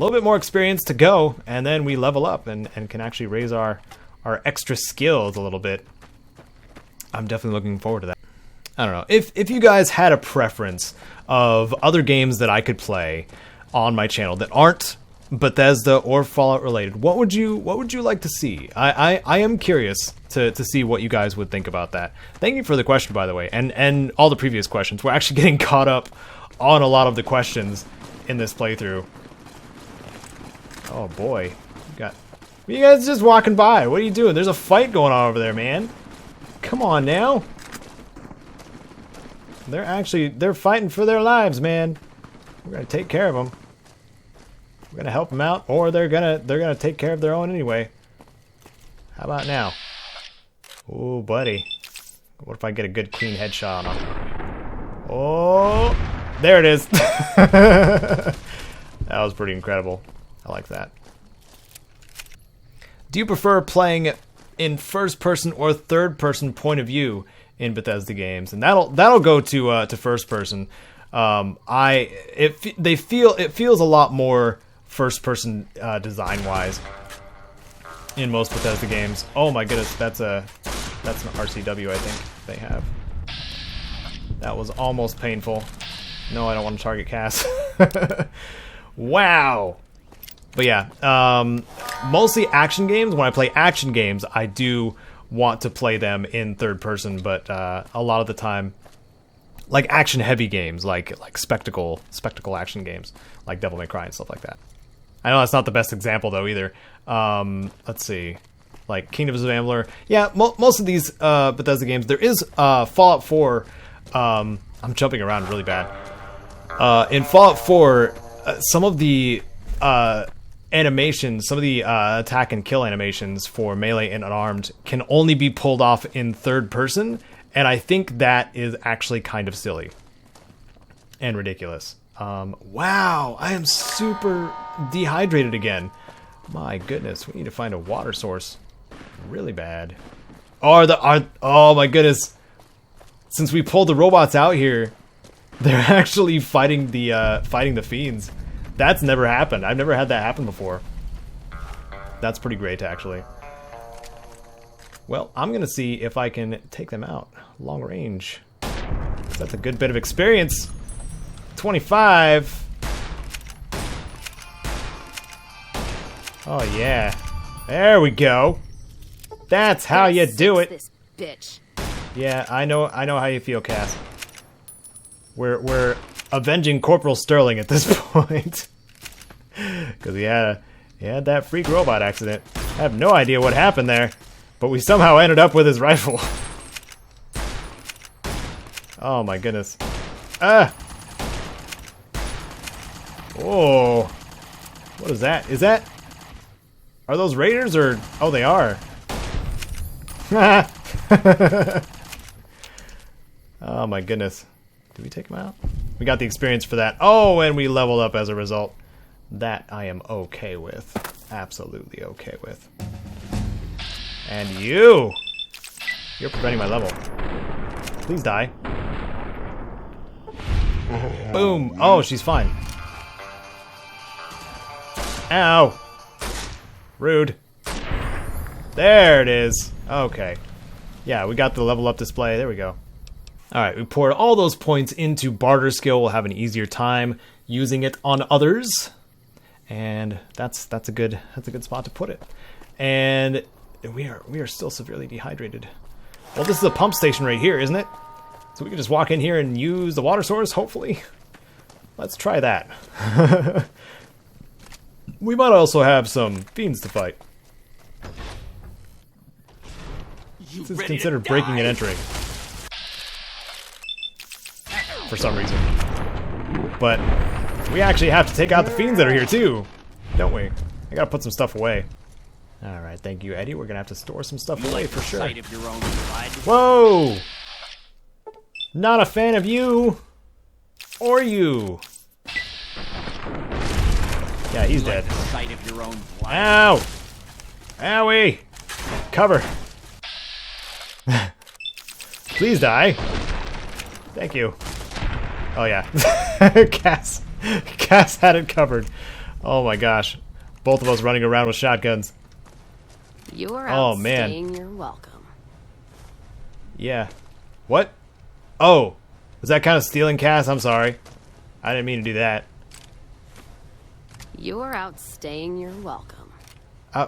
little bit more experience to go, and then we level up and can actually raise our extra skills a little bit. I'm definitely looking forward to that. I don't know. If you guys had a preference of other games that I could play on my channel that aren't Bethesda or Fallout related, what would you like to see? I am curious to see what you guys would think about that. Thank you for the question, by the way, and all the previous questions. We're actually getting caught up on a lot of the questions in this playthrough. Oh boy, you guys just walking by. What are you doing? There's a fight going on over there, man. Come on now. They're fighting for their lives, man. We're gonna take care of them. We're gonna help them out, or they're gonna take care of their own anyway. How about now? Ooh, buddy. What if I get a good clean headshot on him? Oh, there it is. That was pretty incredible. I like that. Do you prefer playing in first person or third person point of view in Bethesda games? And that'll go to first person. It feels a lot more first person design wise in most Bethesda games. Oh my goodness, that's an RCW I think they have. That was almost painful. No, I don't want to target Cass. Wow. But yeah, mostly action games. When I play action games, I do want to play them in third person, but a lot of the time, like action heavy games, like spectacle action games, like Devil May Cry and stuff like that. I know that's not the best example though either. Let's see, like Kingdoms of Amalur. Yeah, most of these Bethesda games. There is Fallout 4. I'm jumping around really bad. In Fallout 4, some of the animations, some of the attack and kill animations for melee and unarmed can only be pulled off in third person, and I think that is actually kind of silly and ridiculous. Wow, I am super dehydrated again. My goodness, we need to find a water source. Really bad. Oh my goodness. Since we pulled the robots out here, they're actually fighting the fiends. That's never happened. I've never had that happen before. That's pretty great, actually. Well, I'm gonna see if I can take them out long range. That's a good bit of experience. 25. Oh yeah, there we go. That's how you do it. This bitch. Yeah, I know how you feel, Cass. We're avenging Corporal Sterling at this point. Because he had that freak robot accident. I have no idea what happened there, but we somehow ended up with his rifle. Oh my goodness. Ah! Oh. What is that? Are those raiders or... Oh, they are. Oh my goodness. Did we take him out? We got the experience for that. Oh, and we leveled up as a result. That I am okay with. Absolutely okay with. And you're preventing my level. Please die. Boom. Oh, she's fine. Ow. Rude. There it is. Okay. Yeah, we got the level up display. There we go. Alright, we poured all those points into barter skill. We'll have an easier time using it on others. And that's a good spot to put it. And we are still severely dehydrated. Well, this is a pump station right here, isn't it? So we can just walk in here and use the water source, hopefully. Let's try that. We might also have some fiends to fight. This is considered breaking and entering. For some reason. But we actually have to take out the fiends that are here too, don't we? I gotta put some stuff away. Alright, thank you, Eddie. We're gonna have to store some stuff away for sure. Whoa! Not a fan of you! Or you! Yeah, he's dead. Ow! Owie! Cover! Please die. Thank you. Oh yeah. Cass had it covered. Oh my gosh. Both of us running around with shotguns. You are man. You're welcome. Yeah. What? Oh. Was that kind of stealing, Cass? I'm sorry. I didn't mean to do that. You are outstaying your welcome.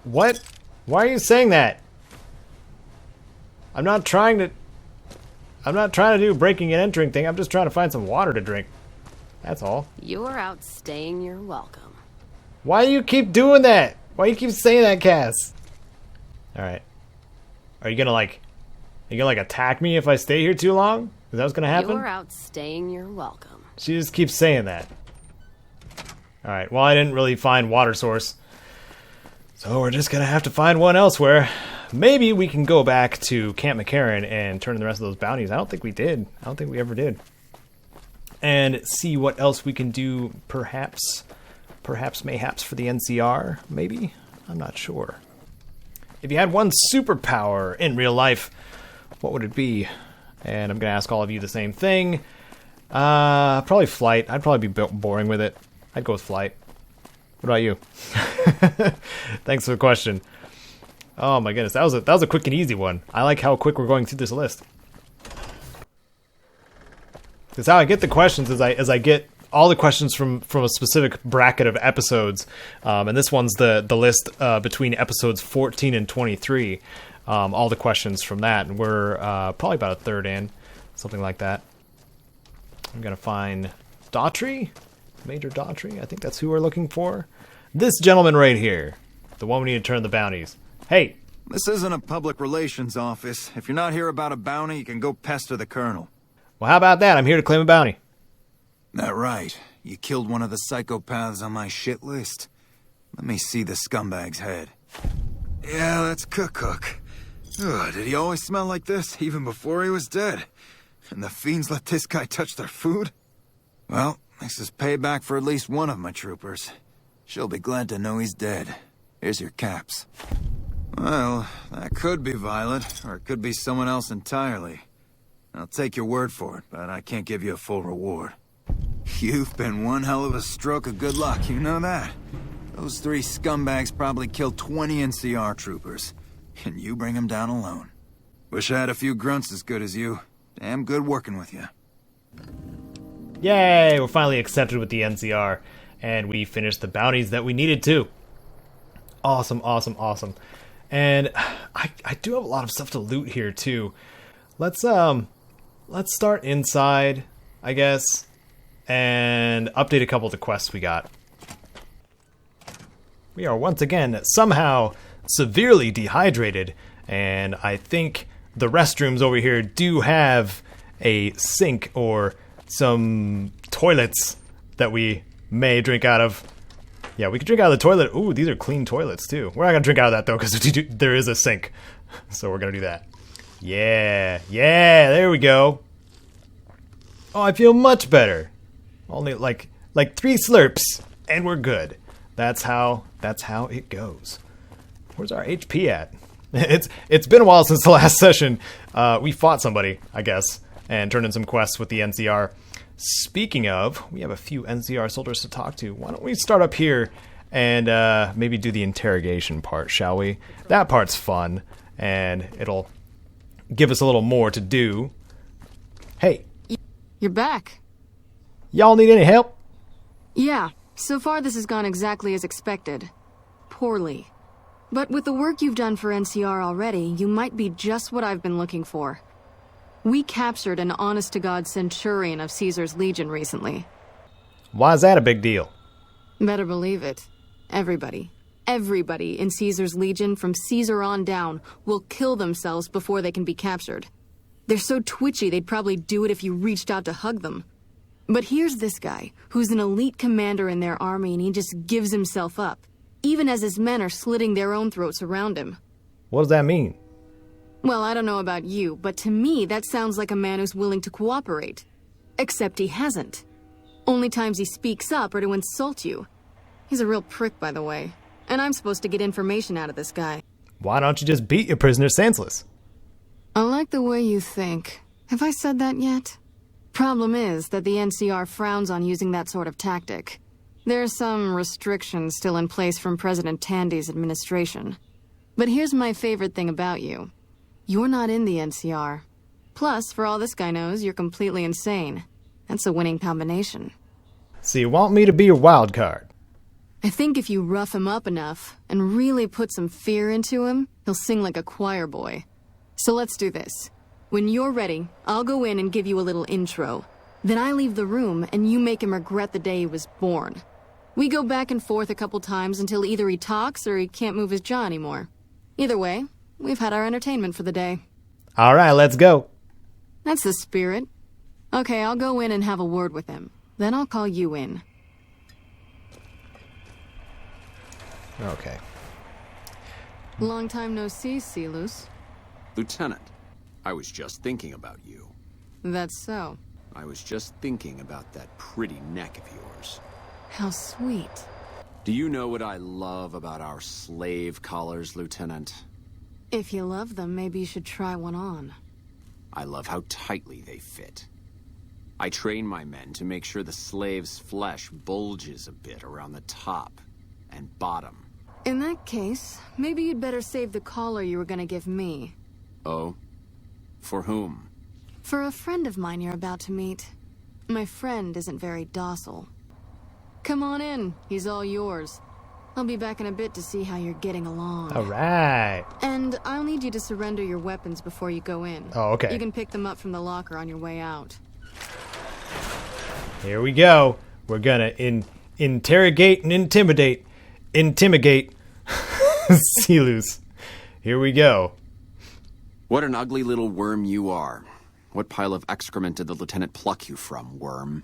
What? Why are you saying that? I'm not trying to do a breaking and entering thing. I'm just trying to find some water to drink. That's all. You are outstaying your welcome. Why do you keep doing that? Why do you keep saying that, Cass? Alright. Are you gonna attack me if I stay here too long? Is that what's gonna happen? You are outstaying your welcome. She just keeps saying that. Alright, well, I didn't really find water source. So we're just gonna have to find one elsewhere. Maybe we can go back to Camp McCarran and turn in the rest of those bounties. I don't think we did. I don't think we ever did. And see what else we can do, perhaps mayhaps for the NCR, maybe? I'm not sure. If you had one superpower in real life, what would it be? And I'm gonna ask all of you the same thing. Probably flight. I'd probably be boring with it. I'd go with flight. What about you? Thanks for the question. Oh my goodness, that was a quick and easy one. I like how quick we're going through this list. Because how I get the questions is I get all the questions from a specific bracket of episodes, and this one's the list between episodes 14 and 23. All the questions from that, and we're probably about a third in, something like that. I'm gonna find Daughtry, Major Daughtry. I think that's who we're looking for. This gentleman right here, the one we need to turn the bounties. Hey, this isn't a public relations office. If you're not here about a bounty, you can go pester the colonel. Well, how about that? I'm here to claim a bounty. That right. You killed one of the psychopaths on my shit list. Let me see the scumbag's head. Yeah, that's Cook. Ugh, did he always smell like this, even before he was dead? And the fiends let this guy touch their food? Well, this is payback for at least one of my troopers. She'll be glad to know he's dead. Here's your caps. Well, that could be Violet, or it could be someone else entirely. I'll take your word for it, but I can't give you a full reward. You've been one hell of a stroke of good luck, you know that? Those three scumbags probably killed 20 NCR troopers, and you bring them down alone. Wish I had a few grunts as good as you. Damn good working with you. Yay, we're finally accepted with the NCR, and we finished the bounties that we needed to. Awesome, awesome, awesome. And I do have a lot of stuff to loot here too. Let's start inside, I guess, and update a couple of the quests we got. We are once again somehow severely dehydrated, and I think the restrooms over here do have a sink or some toilets that we may drink out of. Yeah, we can drink out of the toilet. Ooh, these are clean toilets too. We're not gonna drink out of that though, because there is a sink. So we're gonna do that. Yeah, there we go. Oh, I feel much better. Only like 3 slurps, and we're good. That's how it goes. Where's our HP at? It's been a while since the last session. We fought somebody, I guess, and turned in some quests with the NCR. Speaking of, we have a few NCR soldiers to talk to. Why don't we start up here and maybe do the interrogation part, shall we? That part's fun, and it'll give us a little more to do. Hey. You're back. Y'all need any help? Yeah, so far this has gone exactly as expected. Poorly. But with the work you've done for NCR already, you might be just what I've been looking for. We captured an honest-to-God centurion of Caesar's Legion recently. Why is that a big deal? Better believe it. Everybody in Caesar's Legion, from Caesar on down, will kill themselves before they can be captured. They're so twitchy they'd probably do it if you reached out to hug them. But here's this guy, who's an elite commander in their army, and he just gives himself up, even as his men are slitting their own throats around him. What does that mean? Well, I don't know about you, but to me that sounds like a man who's willing to cooperate. Except he hasn't. Only times he speaks up are to insult you. He's a real prick, by the way. And I'm supposed to get information out of this guy. Why don't you just beat your prisoner senseless? I like the way you think. Have I said that yet? Problem is that the NCR frowns on using that sort of tactic. There are some restrictions still in place from President Tandy's administration. But here's my favorite thing about you. You're not in the NCR. Plus, for all this guy knows, you're completely insane. That's a winning combination. So you want me to be your wild card? I think if you rough him up enough and really put some fear into him, he'll sing like a choir boy. So let's do this. When you're ready, I'll go in and give you a little intro. Then I leave the room and you make him regret the day he was born. We go back and forth a couple times until either he talks or he can't move his jaw anymore. Either way, we've had our entertainment for the day. All right, let's go. That's the spirit. Okay, I'll go in and have a word with him. Then I'll call you in. Okay. Long time no see, Celus. Lieutenant, I was just thinking about you. That's so. I was just thinking about that pretty neck of yours. How sweet. Do you know what I love about our slave collars, Lieutenant? If you love them, maybe you should try one on. I love how tightly they fit. I train my men to make sure the slave's flesh bulges a bit around the top and bottom. In that case, maybe you'd better save the collar you were gonna give me. Oh? For whom? For a friend of mine you're about to meet. My friend isn't very docile. Come on in, he's all yours. I'll be back in a bit to see how you're getting along. All right. And I'll need you to surrender your weapons before you go in. Oh, okay. You can pick them up from the locker on your way out. Here we go. We're gonna interrogate and intimidate. Intimogate. Celus. Here we go. What an ugly little worm you are. What pile of excrement did the lieutenant pluck you from, worm?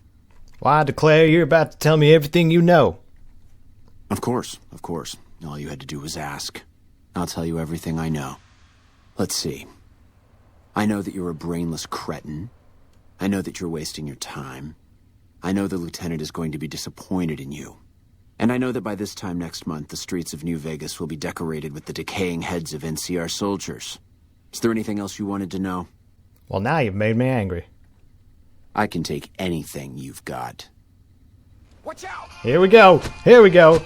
Well, I declare you're about to tell me everything you know. Of course, of course. All you had to do was ask. I'll tell you everything I know. Let's see. I know that you're a brainless cretin. I know that you're wasting your time. I know the lieutenant is going to be disappointed in you. And I know that by this time next month, the streets of New Vegas will be decorated with the decaying heads of NCR soldiers. Is there anything else you wanted to know? Well, now you've made me angry. I can take anything you've got. Watch out! Here we go. Here we go.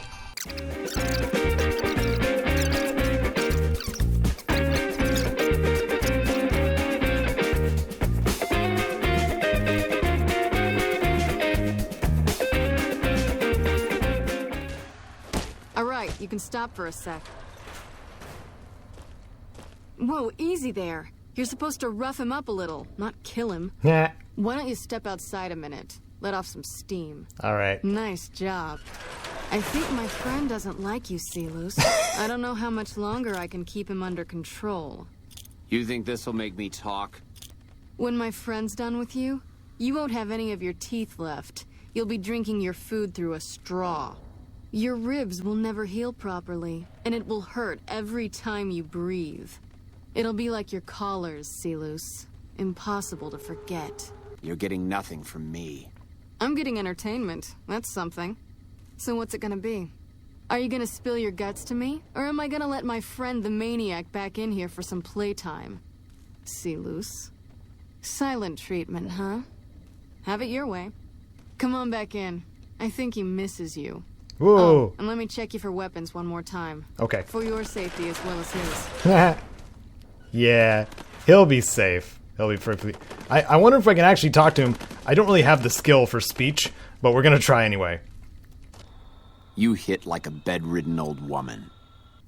All right, you can stop for a sec. Whoa, easy there. You're supposed to rough him up a little, not kill him. Nah. Why don't you step outside a minute? Let off some steam. All right. Nice job. I think my friend doesn't like you, Celus. I don't know how much longer I can keep him under control. You think this'll make me talk? When my friend's done with you, you won't have any of your teeth left. You'll be drinking your food through a straw. Your ribs will never heal properly, and it will hurt every time you breathe. It'll be like your collars, Celus. Impossible to forget. You're getting nothing from me. I'm getting entertainment. That's something. So what's it gonna be? Are you gonna spill your guts to me? Or am I gonna let my friend the maniac back in here for some playtime? Celus. Silent treatment, huh? Have it your way. Come on back in. I think he misses you. Whoa. Oh, and let me check you for weapons one more time. Okay. For your safety as well as his. Yeah, he'll be safe. He'll be perfectly... I wonder if I can actually talk to him. I don't really have the skill for speech, but we're gonna try anyway. You hit like a bedridden old woman.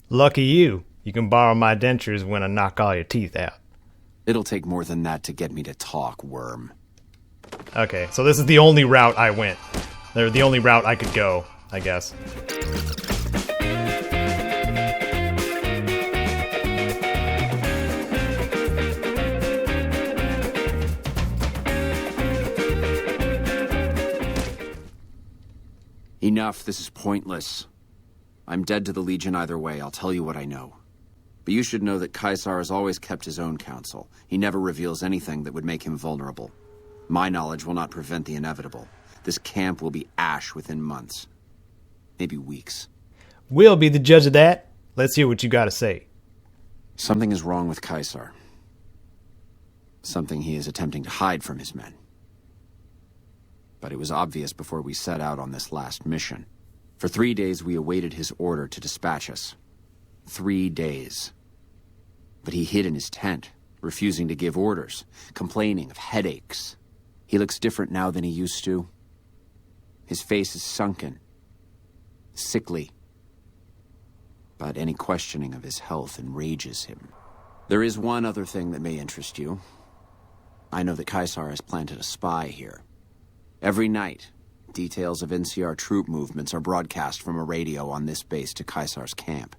Lucky you. You can borrow my dentures when I knock all your teeth out. It'll take more than that to get me to talk, worm. Okay, so this is the only route I went. They're the only route I could go, I guess. Enough, this is pointless. I'm dead to the Legion either way, I'll tell you what I know. But you should know that Caesar has always kept his own counsel. He never reveals anything that would make him vulnerable. My knowledge will not prevent the inevitable. This camp will be ash within months. Maybe weeks. We'll be the judge of that. Let's hear what you gotta say. Something is wrong with Caesar. Something he is attempting to hide from his men. But it was obvious before we set out on this last mission. For 3 days, we awaited his order to dispatch us. 3 days. But he hid in his tent, refusing to give orders, complaining of headaches. He looks different now than he used to. His face is sunken, sickly. But any questioning of his health enrages him. There is one other thing that may interest you. I know that Caesar has planted a spy here. Every night, details of NCR troop movements are broadcast from a radio on this base to Caesar's camp.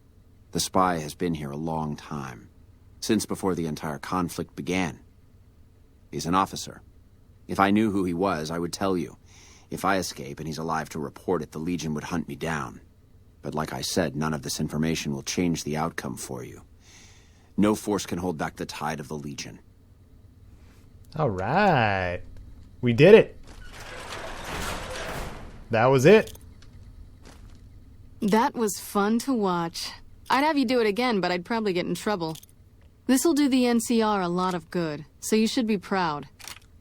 The spy has been here a long time, since before the entire conflict began. He's an officer. If I knew who he was, I would tell you. If I escape and he's alive to report it, the Legion would hunt me down. But like I said, none of this information will change the outcome for you. No force can hold back the tide of the Legion. All right. We did it. That was it. That was fun to watch. I'd have you do it again, but I'd probably get in trouble. This'll do the NCR a lot of good, so you should be proud.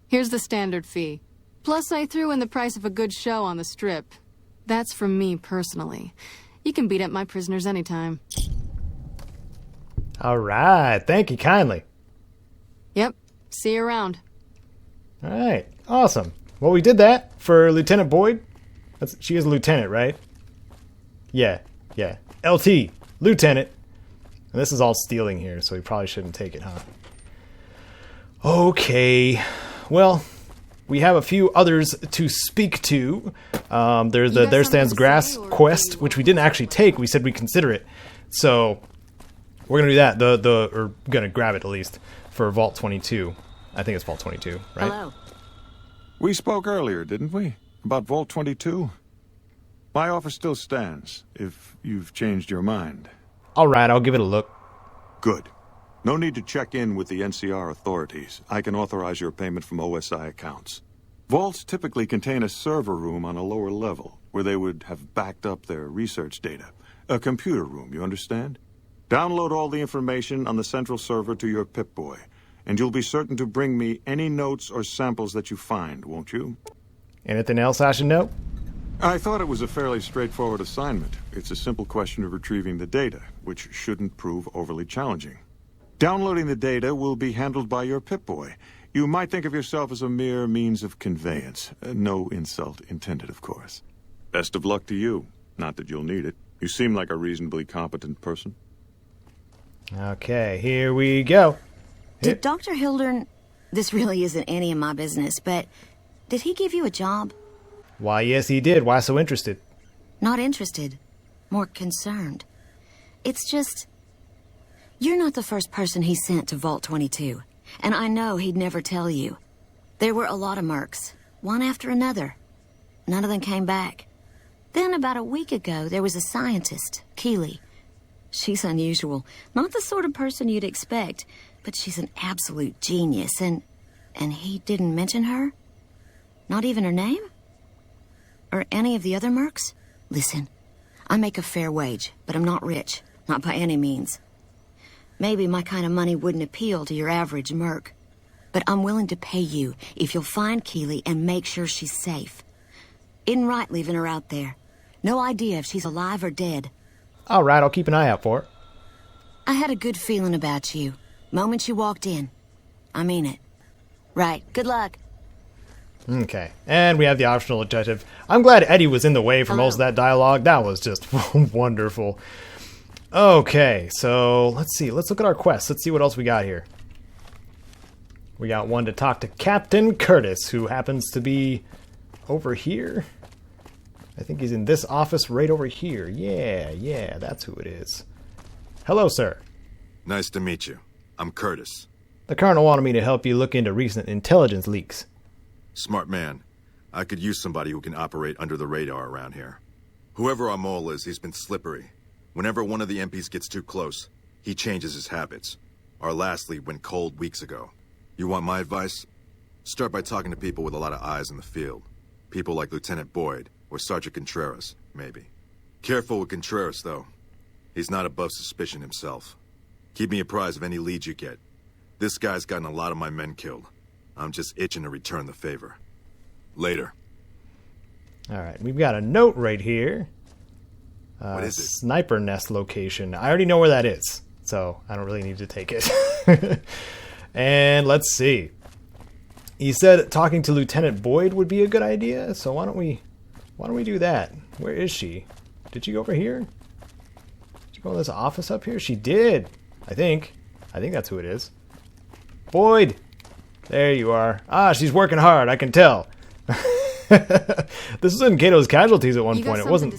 Here's the standard fee. Plus, I threw in the price of a good show on the Strip. That's from me personally. You can beat up my prisoners anytime. All right. Thank you kindly. Yep. See you around. All right. Awesome. Well, we did that for Lieutenant Boyd. She is a lieutenant, right? Yeah. LT, lieutenant. And this is all stealing here, so we probably shouldn't take it, huh? Okay. Well, we have a few others to speak to. There's the There Stands Grass quest, which we didn't actually take. We said we'd consider it. So we're going to do that. Or going to grab it, at least, for Vault 22. I think it's Vault 22, right? Hello. We spoke earlier, didn't we? About Vault 22? My offer still stands, if you've changed your mind. All right, I'll give it a look. Good. No need to check in with the NCR authorities. I can authorize your payment from OSI accounts. Vaults typically contain a server room on a lower level, where they would have backed up their research data. A computer room, you understand? Download all the information on the central server to your Pip-Boy, and you'll be certain to bring me any notes or samples that you find, won't you? Anything else I should know? I thought it was a fairly straightforward assignment. It's a simple question of retrieving the data, which shouldn't prove overly challenging. Downloading the data will be handled by your Pip-Boy. You might think of yourself as a mere means of conveyance. No insult intended, of course. Best of luck to you. Not that you'll need it. You seem like a reasonably competent person. Okay, here we go. Did Dr. Hildern... This really isn't any of my business, but... Did he give you a job? Why, yes, he did. Why so interested? Not interested. More concerned. It's just... You're not the first person he sent to Vault 22. And I know he'd never tell you. There were a lot of mercs. One after another. None of them came back. Then about a week ago, there was a scientist, Keeley. She's unusual. Not the sort of person you'd expect. But she's an absolute genius. And he didn't mention her? Not even her name? Or any of the other mercs? Listen, I make a fair wage, but I'm not rich. Not by any means. Maybe my kind of money wouldn't appeal to your average merc. But I'm willing to pay you if you'll find Keeley and make sure she's safe. Isn't right leaving her out there. No idea if she's alive or dead. All right, I'll keep an eye out for her. I had a good feeling about you. Moment you walked in. I mean it. Right, good luck. Okay, and we have the optional objective. I'm glad Eddie was in the way for most of that dialogue. That was just wonderful. Okay, so let's see. Let's look at our quests. Let's see what else we got here. We got one to talk to Captain Curtis, who happens to be over here. I think he's in this office right over here. Yeah, that's who it is. Hello, sir. Nice to meet you. I'm Curtis. The Colonel wanted me to help you look into recent intelligence leaks. Smart man. I could use somebody who can operate under the radar around here. Whoever our mole is, he's been slippery. Whenever one of the MPs gets too close, he changes his habits. Our last lead went cold weeks ago. You want my advice? Start by talking to people with a lot of eyes in the field. People like Lieutenant Boyd, or Sergeant Contreras, maybe. Careful with Contreras, though. He's not above suspicion himself. Keep me apprised of any leads you get. This guy's gotten a lot of my men killed. I'm just itching to return the favor. Later. All right, we've got a note right here. What is it? Sniper nest location. I already know where that is, so I don't really need to take it. And let's see. He said talking to Lieutenant Boyd would be a good idea, so why don't we do that? Where is she? Did she go over here? Did she go in this office up here? She did, I think. I think that's who it is. Boyd! There you are. Ah, she's working hard, I can tell. This was in Caedo's Casualties at one point. It wasn't